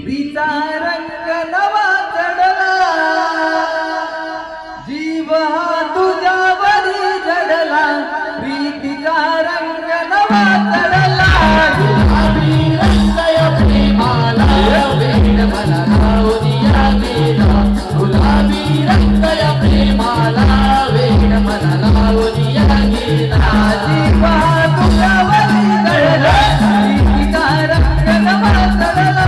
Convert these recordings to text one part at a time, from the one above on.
प्रीतीचा रंग नवा चढला, जीव हा तुझ्यावरी जडला, प्रीतीचा रंग नवा चढला. गुलाबी रंग या प्रेमाला वेड मला लावूनिया गेला, गुलाबी रंग या प्रेमाला वेड मला लावूनिया गेला. जीव हा तुझ्यावरी जडला, प्रीतीचा रंग नवा चढला,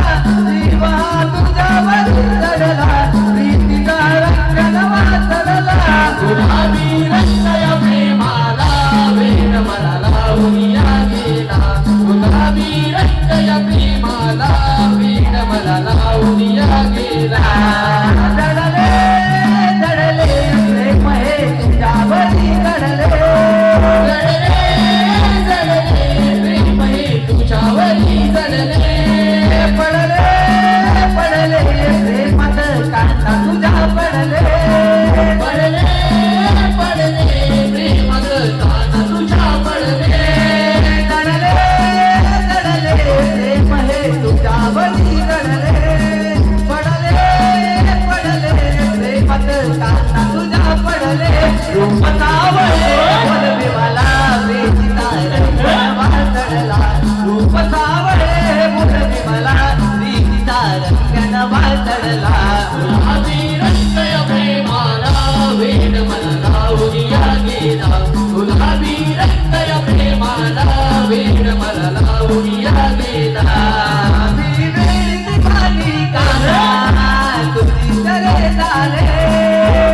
जीव हा तुझ्यावरी जडला, प्रीतीचा रंग नवा चढला. गुलाबी रंग या प्रेमाला वेड मला लावूनिया गेला, गुलाबी रंग या प्रेमाला वेड मला लावूनिया गेला. दडले दडले प्रेम हे तुझ्यावरी दडले, जडले जडले प्रेम हे तुझ्यावरी जडले, पडले पडले प्रेमात कांता तुझ्या पडले, पडले पडले प्रेमात काना तुझ्या पडले. दडले दडले प्रेम हे तुझ्यावरी दडले, पडले पडले प्रेमात कांता तुझ्या पडले. रूप सावळे बोलवे मला प्रीतीचा रंग नवा चढला, रूप सावळे बोलवे मला प्रीतीचा रंग नवा चढला. गुलाबी रंग या प्रेमाला वेड मला लावूनिया गेला, गुलाबी रंग या प्रेमाला वेड मला लावूनिया गेला. मी वेळी पाणी काना तुझी सरे झाले,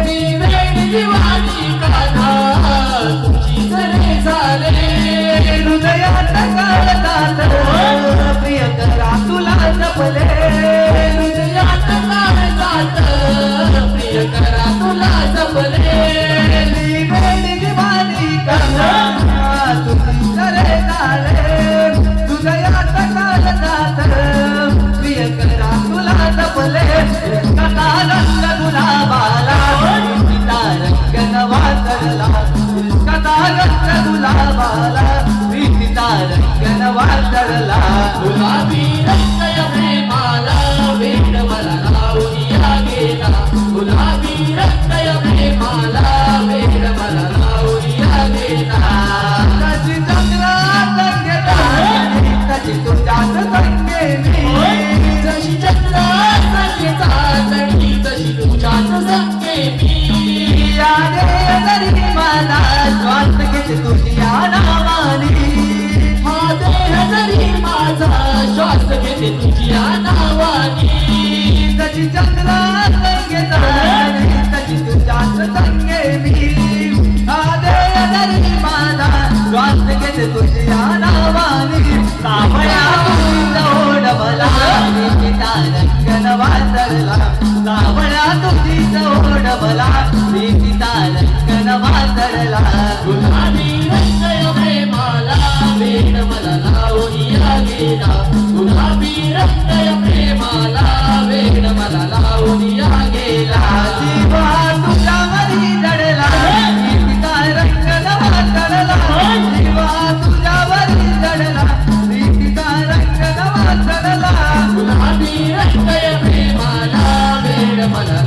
मी वेड दिवाणी काना तुझी सरे झाले, हृदयात काळजात प्रिय करा तुला जपले, हृदयात काळजात प्रिय करा तुला जपले. मी वेळी दिवाणी काना तुझी सरे झाले, हृदयात काळजात प्रिय करा तुला जपले. कथा रंग गुलाबाला प्रीतीचा रंग नवा चढला, कथा रंग गुलाबाला प्रीतीचा रंग नवा चढला. गुलाबी रंग या प्रेमाला वेड मला लावूनिया गेला, गुलाबी रंग या प्रेमाला वेड मला लावूनिया गेला. कशी चंद्रात संगीतानी कशी तुझ्यात संगेनी, जशी चंद्रात संगे चांदणी तशी तुझ्यात संगे मी. यादे जरी मला श्वास घेते तुझ्या नावानी, हा देह जरी माझा श्वास घेते तुझ्या नावानी. कशी चंद्रात संगीतानी कशी तुझ्यात संगेनी, आदे जरी मला श्वास घेते तुझ्या नावानी. सावळ्या तुझी ओढ मला प्रीतीचा रंग नवा चढला, सावळ्या तुझी ओढ मला प्रीतीचा रंग नवा चढला. गुलाबी रंग या प्रेमाला वेड मला लावूनिया गेला, गुलाबी रंग या प्रेमाला वेड मला लावूनिया गेला. जीवा तुझ्यावरी जडला, प्रीतीचा रंग नवा चढला, जीवा तुझ्यावरी जडला, प्रीतीचा रंग नवा चढला. गुलाबी रंग या प्रेमाला वेड मला